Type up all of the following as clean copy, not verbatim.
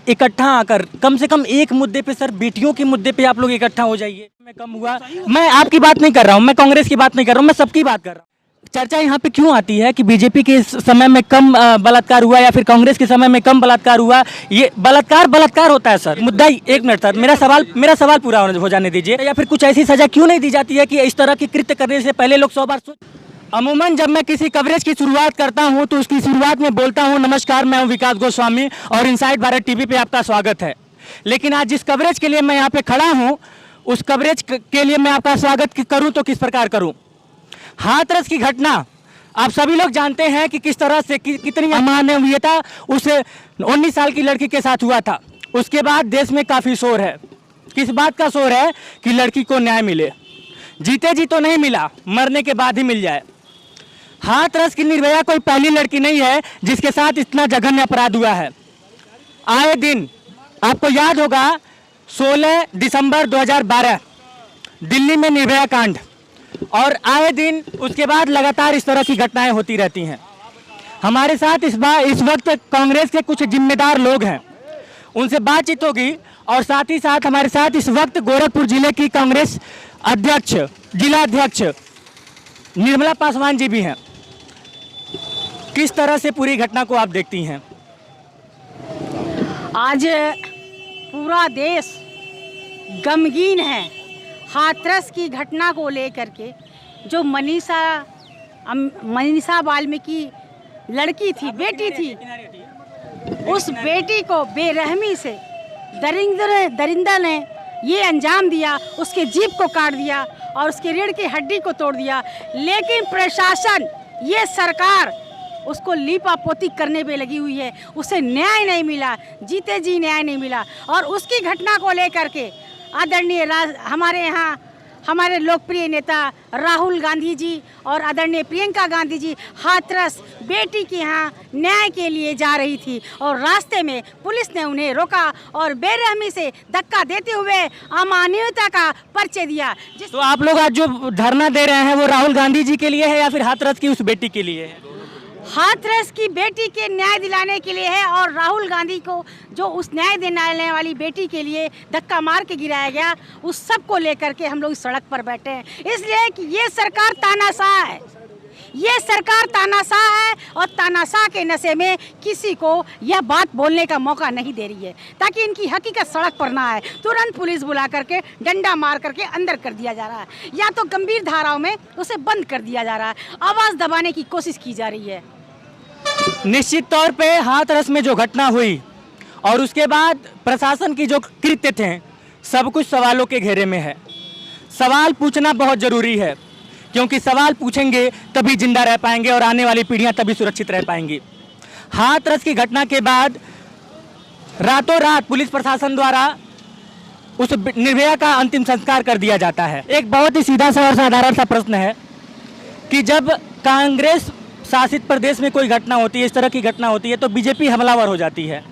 इकट्ठा आकर कम से कम एक मुद्दे पे सर, बेटियों के मुद्दे पे आप लोग इकट्ठा हो जाइए। मैं कम हुआ, मैं आपकी बात नहीं कर रहा हूँ, मैं कांग्रेस की बात नहीं कर रहा हूँ, मैं सबकी बात कर रहा हूँ। चर्चा यहाँ पे क्यों आती है कि बीजेपी के समय में कम बलात्कार हुआ या फिर कांग्रेस के समय में कम बलात्कार हुआ? ये बलात्कार होता है सर। मुद्दा ही, एक मिनट सर, मेरा सवाल पूरा हो जाने दीजिए। या फिर कुछ ऐसी सजा क्यों नहीं दी जाती है कि इस तरह की कृत्य करने से पहले लोग 100 बार सोच। अमूमन जब मैं किसी कवरेज की शुरुआत करता हूं तो उसकी शुरुआत में बोलता हूं, नमस्कार, मैं हूं विकास गोस्वामी और इनसाइड भारत टीवी पे आपका स्वागत है। लेकिन आज जिस कवरेज के लिए मैं यहाँ पे खड़ा हूं, उस कवरेज के लिए मैं आपका स्वागत करूं तो किस प्रकार करूं? हाथरस की घटना आप सभी लोग जानते हैं कि किस तरह से कितनी अमानवीयता उस 19 साल की लड़की के साथ हुआ था। उसके बाद देश में काफ़ी शोर है। किस बात का शोर है? कि लड़की को न्याय मिले। जीते जी तो नहीं मिला, मरने के बाद ही मिल जाए। हाथरस की निर्भया कोई पहली लड़की नहीं है जिसके साथ इतना जघन्य अपराध हुआ है। आए दिन आपको याद होगा 16 दिसंबर 2012 दिल्ली में निर्भया कांड, और आए दिन उसके बाद लगातार इस तरह की घटनाएं होती रहती हैं। हमारे साथ इस वक्त कांग्रेस के कुछ जिम्मेदार लोग हैं, उनसे बातचीत होगी। और साथ ही साथ हमारे साथ इस वक्त गोरखपुर जिले की कांग्रेस अध्यक्ष, जिला अध्यक्ष निर्मला पासवान जी भी हैं। किस तरह से पूरी घटना को आप देखती हैं? आज पूरा देश गमगीन है हाथरस की घटना को लेकर के। जो मनीषा वाल्मीकि लड़की थी, बेटी थी, उस बेटी को बेरहमी से दरिंदा ने ये अंजाम दिया, उसके जीभ को काट दिया और उसके रीढ़ की हड्डी को तोड़ दिया। लेकिन प्रशासन, ये सरकार उसको लीपापोती करने पे लगी हुई है। उसे न्याय नहीं मिला, जीते जी न्याय नहीं मिला। और उसकी घटना को लेकर के आदरणीय हमारे यहाँ हमारे लोकप्रिय नेता राहुल गांधी जी और आदरणीय प्रियंका गांधी जी हाथरस बेटी के यहाँ न्याय के लिए जा रही थी और रास्ते में पुलिस ने उन्हें रोका और बेरहमी से धक्का देते हुए अमानवीयता का परिचय दिया। तो आप लोग आज जो धरना दे रहे हैं वो राहुल गांधी जी के लिए है या फिर हाथरस की उस बेटी के लिए है? हाथरस की बेटी के न्याय दिलाने के लिए है और राहुल गांधी को जो उस न्याय दिलाने वाली बेटी के लिए धक्का मार के गिराया गया, उस सब को लेकर के हम लोग इस सड़क पर बैठे हैं। इसलिए कि ये सरकार तानाशाह है, ये सरकार तानाशाह है और तानाशाह के नशे में किसी को यह बात बोलने का मौका नहीं दे रही है ताकि इनकी हकीकत सड़क पर ना आए। तुरंत पुलिस बुला करके डंडा मार करके अंदर कर दिया जा रहा है या तो गंभीर धाराओं में उसे बंद कर दिया जा रहा है। आवाज़ दबाने की कोशिश की जा रही है। निश्चित तौर पे हाथरस में जो घटना हुई और उसके बाद प्रशासन की जो कृत्य थे, सब कुछ सवालों के घेरे में है। सवाल पूछना बहुत ज़रूरी है क्योंकि सवाल पूछेंगे तभी जिंदा रह पाएंगे और आने वाली पीढ़ियां तभी सुरक्षित रह पाएंगी। हाथरस की घटना के बाद रातों रात पुलिस प्रशासन द्वारा उस निर्भया का अंतिम संस्कार कर दिया जाता है। एक बहुत ही सीधा सा और साधारण सा प्रश्न है कि जब कांग्रेस शासित प्रदेश में कोई घटना होती है, इस तरह की घटना होती है, तो बीजेपी हमलावर हो जाती है,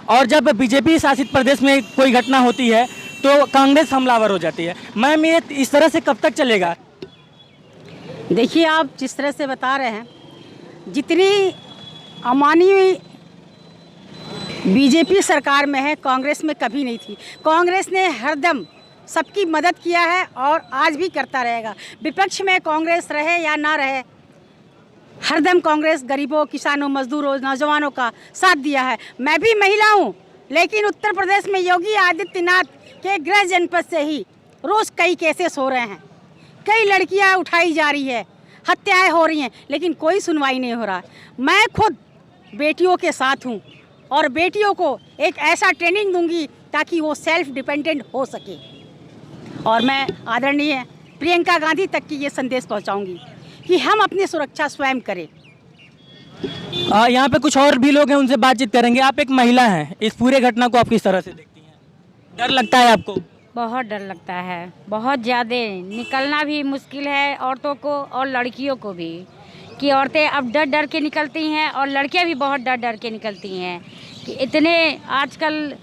और जब बीजेपी शासित प्रदेश में कोई घटना होती है तो कांग्रेस हमलावर हो जाती है। मैम, ये इस तरह से कब तक चलेगा? देखिए, आप जिस तरह से बता रहे हैं, जितनी अमानवीय बीजेपी सरकार में है, कांग्रेस में कभी नहीं थी। कांग्रेस ने हरदम सबकी मदद किया है और आज भी करता रहेगा। विपक्ष में कांग्रेस रहे या ना रहे, हरदम कांग्रेस गरीबों, किसानों, मजदूरों, नौजवानों का साथ दिया है। मैं भी महिला हूँ, लेकिन उत्तर प्रदेश में योगी आदित्यनाथ के गृह जनपद से ही रोज़ कई केसेस हो रहे हैं, कई लड़कियाँ उठाई जा रही है, हत्याएं हो रही हैं, लेकिन कोई सुनवाई नहीं हो रहा। मैं खुद बेटियों के साथ हूँ और बेटियों को एक ऐसा ट्रेनिंग दूंगी ताकि वो सेल्फ डिपेंडेंट हो सके। और मैं आदरणीय प्रियंका गांधी तक की ये संदेश पहुँचाऊँगी कि हम अपनी सुरक्षा स्वयं करें। यहाँ पे कुछ और भी लोग हैं, उनसे बातचीत करेंगे। आप एक महिला हैं, इस पूरे घटना को आप किस तरह से देखती हैं? डर लगता है आपको? बहुत डर लगता है, बहुत ज़्यादा। निकलना भी मुश्किल है औरतों को और लड़कियों को भी, कि औरतें अब डर डर के निकलती हैं और लड़कियां भी बहुत डर डर के निकलती हैं। कि इतने आजकल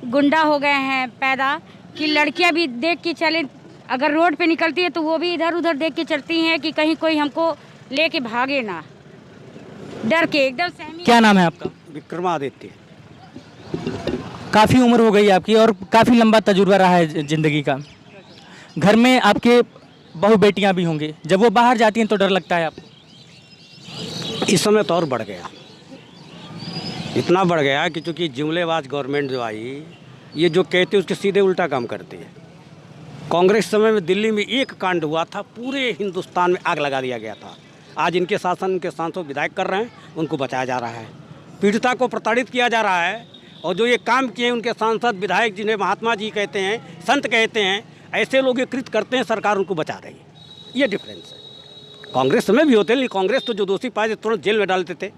गुंडा हो गए हैं पैदा कि लड़कियां भी देख के चले, अगर रोड पे निकलती है तो वो भी इधर उधर देख के चलती हैं कि कहीं कोई हमको लेके भागे ना, डर के एकदम सहमी। क्या नाम है आपका? विक्रमादित्य। काफ़ी उम्र हो गई आपकी और काफ़ी लंबा तजुर्बा रहा है ज़िंदगी का। घर में आपके बहू बेटियां भी होंगी, जब वो बाहर जाती हैं तो डर लगता है आपको? इस समय तो और बढ़ गया, इतना बढ़ गया कि चूँकि जुमलेबाज गवर्नमेंट जो आई, ये जो कहते उसके सीधे उल्टा काम करती है। कांग्रेस समय में दिल्ली में एक कांड हुआ था, पूरे हिंदुस्तान में आग लगा दिया गया था। आज इनके शासन, उनके सांसद विधायक कर रहे हैं, उनको बचाया जा रहा है। पीड़िता को प्रताड़ित किया जा रहा है, और जो ये काम किए उनके सांसद विधायक, जिन्हें महात्मा जी कहते हैं, संत कहते हैं, ऐसे लोग ये कृत करते हैं, सरकार उनको बचा रही है। ये डिफरेंस है। कांग्रेस में भी होते हैं, लेकिन कांग्रेस तो जो दोषी पाए तुरंत जेल में डालते थे।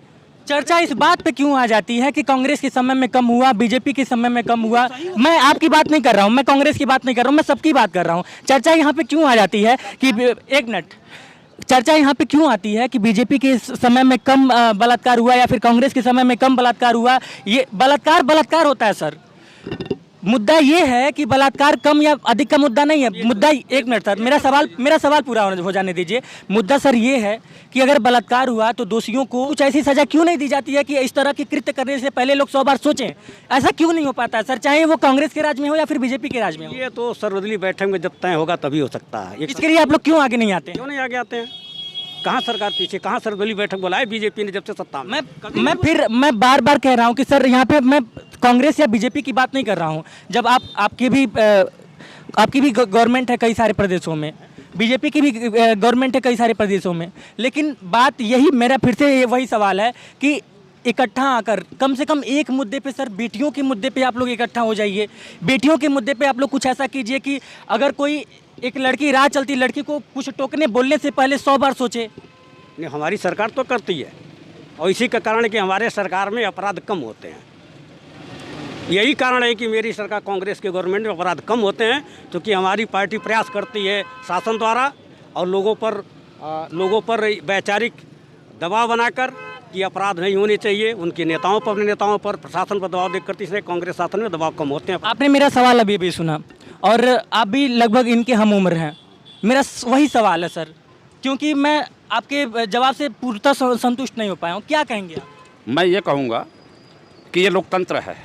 चर्चा इस बात पे क्यों आ जाती है कि कांग्रेस के समय में कम हुआ, बीजेपी के समय में कम हुआ? मैं आपकी बात नहीं कर रहा हूँ, मैं कांग्रेस की बात नहीं कर रहा हूँ, मैं सबकी बात कर रहा हूँ। चर्चा यहाँ पे क्यों आ जाती है कि एक मिनट, चर्चा यहाँ पे क्यों आती है कि बीजेपी के समय में कम बलात्कार हुआ या फिर कांग्रेस के समय में कम बलात्कार हुआ? ये बलात्कार होता है सर। मुद्दा ये है कि बलात्कार कम या अधिक का मुद्दा नहीं है। मुद्दा, एक मिनट सर, मेरा सवाल पूरा हो जाने दीजिए। मुद्दा सर ये है कि अगर बलात्कार हुआ तो दोषियों को कुछ ऐसी सजा क्यों नहीं दी जाती है कि इस तरह के कृत्य करने से पहले लोग 100 बार सोचें? ऐसा क्यों नहीं हो पाता है सर, चाहे वो कांग्रेस के राज में हो या फिर बीजेपी के राज में हो? ये तो सर्वदलीय बैठक में जब तय होगा तभी हो सकता है। इसके लिए आप लोग क्यों आगे नहीं आते? क्यों नहीं आगे आते हैं? कहाँ सरकार पीछे, कहाँ सर्वदलीय बैठक बुलाए बीजेपी ने जब से सत्ता में? मैं बार बार कह रहा हूँ कि सर यहाँ पे मैं कांग्रेस या बीजेपी की बात नहीं कर रहा हूँ। जब आपकी भी गवर्नमेंट है कई सारे प्रदेशों में, बीजेपी की भी गवर्नमेंट है कई सारे प्रदेशों में, लेकिन बात यही, मेरा फिर से वही सवाल है कि इकट्ठा आकर कम से कम एक मुद्दे पे सर, बेटियों के मुद्दे पे आप लोग इकट्ठा हो जाइए। बेटियों के मुद्दे पे आप लोग कुछ ऐसा कीजिए कि अगर कोई एक लड़की राह चलती लड़की को कुछ टोकने बोलने से पहले 100 बार सोचे। नहीं, हमारी सरकार तो करती है, और इसी का कारण है कि हमारे सरकार में अपराध कम होते हैं। यही कारण है कि मेरी सरकार, कांग्रेस के गवर्नमेंट में अपराध कम होते हैं, क्योंकि हमारी पार्टी प्रयास करती है शासन द्वारा और लोगों पर वैचारिक दबाव बनाकर कि अपराध नहीं होने चाहिए। उनके नेताओं पर, अपने नेताओं पर, प्रशासन पर दबाव देकर करती है। कांग्रेस शासन में दबाव कम होते हैं। आपने मेरा सवाल अभी भी सुना और आप भी लगभग इनके हम उम्र हैं। मेरा वही सवाल है सर, क्योंकि मैं आपके जवाब से पूर्णतः संतुष्ट नहीं हो पाया हूँ। क्या कहेंगे आप? मैं ये कहूँगा कि ये लोकतंत्र है।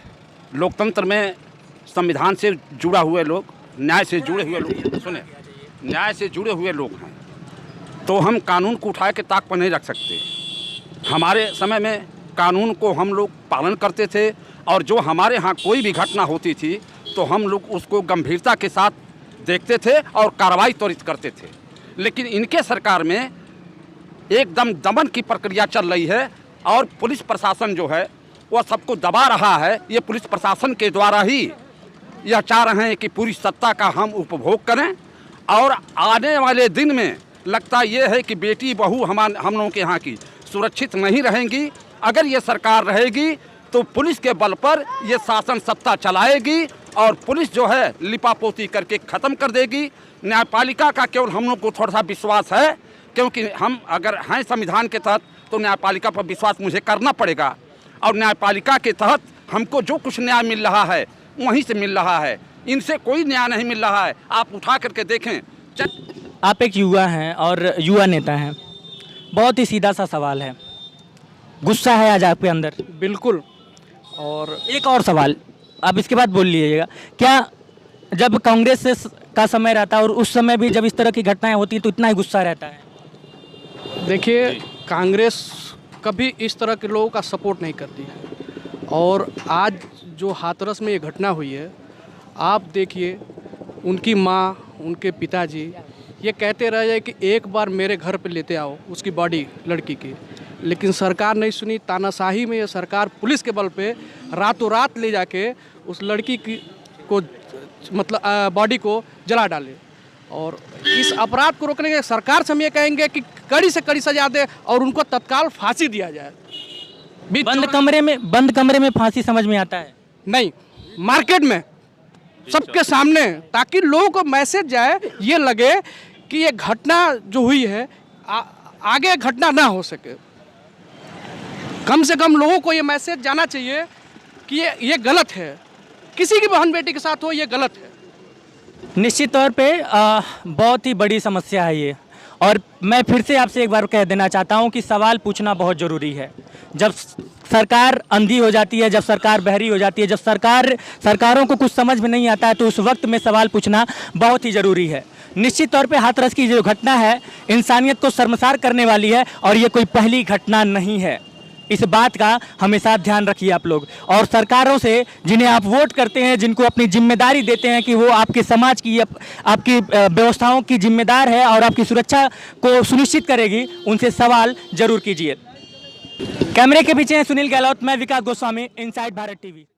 लोकतंत्र में संविधान से जुड़ा हुए लोग, न्याय से जुड़े हुए लोग, सुने, न्याय से जुड़े हुए लोग हैं, तो हम कानून को उठा के ताक पर नहीं रख सकते। हमारे समय में कानून को हम लोग पालन करते थे, और जो हमारे यहाँ कोई भी घटना होती थी तो हम लोग उसको गंभीरता के साथ देखते थे और कार्रवाई त्वरित करते थे। लेकिन इनके सरकार में एकदम दमन की प्रक्रिया चल रही है, और पुलिस प्रशासन जो है वह सबको दबा रहा है। ये पुलिस प्रशासन के द्वारा ही यह चाह रहे हैं कि पूरी सत्ता का हम उपभोग करें, और आने वाले दिन में लगता ये है कि बेटी बहू हम लोगों के यहाँ की सुरक्षित नहीं रहेंगी। अगर ये सरकार रहेगी तो पुलिस के बल पर ये शासन सत्ता चलाएगी, और पुलिस जो है लिपापोती करके ख़त्म कर देगी। न्यायपालिका का केवल हम लोग को थोड़ा सा विश्वास है, क्योंकि हम अगर हैं संविधान के तहत तो न्यायपालिका पर विश्वास मुझे करना पड़ेगा, और न्यायपालिका के तहत हमको जो कुछ न्याय मिल रहा है वहीं से मिल रहा है। इनसे कोई न्याय नहीं मिल रहा है। आप उठा करके देखें। आप एक युवा हैं और युवा नेता हैं, बहुत ही सीधा सा सवाल है, गुस्सा है आज आपके अंदर? बिल्कुल। और एक और सवाल, आप इसके बाद बोल लीजिएगा। क्या जब कांग्रेस का समय रहता है और उस समय भी जब इस तरह की घटनाएं होती हैं तो इतना ही गुस्सा रहता है? देखिए, कांग्रेस कभी इस तरह के लोगों का सपोर्ट नहीं करती है, और आज जो हाथरस में ये घटना हुई है, आप देखिए, उनकी माँ, उनके पिताजी ये कहते रहे कि एक बार मेरे घर पे लेते आओ उसकी बॉडी लड़की की, लेकिन सरकार नहीं सुनी। तानाशाही में ये सरकार पुलिस के बल पे रातों रात ले जाके उस लड़की को मतलब बॉडी को जला डाले। और इस अपराध को रोकने के सरकार से हम ये कहेंगे कि कड़ी से कड़ी सजा दे और उनको तत्काल फांसी दिया जाए। बंद कमरे में फांसी समझ में आता है? नहीं, मार्केट में सबके सामने, ताकि लोगों को मैसेज जाए, ये लगे कि ये घटना जो हुई है आगे घटना ना हो सके। कम से कम लोगों को ये मैसेज जाना चाहिए कि ये गलत है, किसी की बहन बेटी के साथ हो ये गलत है। निश्चित तौर पे बहुत ही बड़ी समस्या है ये, और मैं फिर से आपसे एक बार कह देना चाहता हूं कि सवाल पूछना बहुत ज़रूरी है। जब सरकार अंधी हो जाती है, जब सरकार बहरी हो जाती है, जब सरकारों को कुछ समझ में नहीं आता है, तो उस वक्त में सवाल पूछना बहुत ही ज़रूरी है। निश्चित तौर पे हाथरस की जो घटना है इंसानियत को शर्मसार करने वाली है और ये कोई पहली घटना नहीं है। इस बात का हमेशा ध्यान रखिए आप लोग। और सरकारों से जिन्हें आप वोट करते हैं, जिनको अपनी जिम्मेदारी देते हैं कि वो आपके समाज की, आपकी व्यवस्थाओं की जिम्मेदार है और आपकी सुरक्षा को सुनिश्चित करेगी, उनसे सवाल जरूर कीजिए। कैमरे के पीछे हैं सुनील गहलोत, मैं विकास गोस्वामी, इनसाइड भारत टीवी।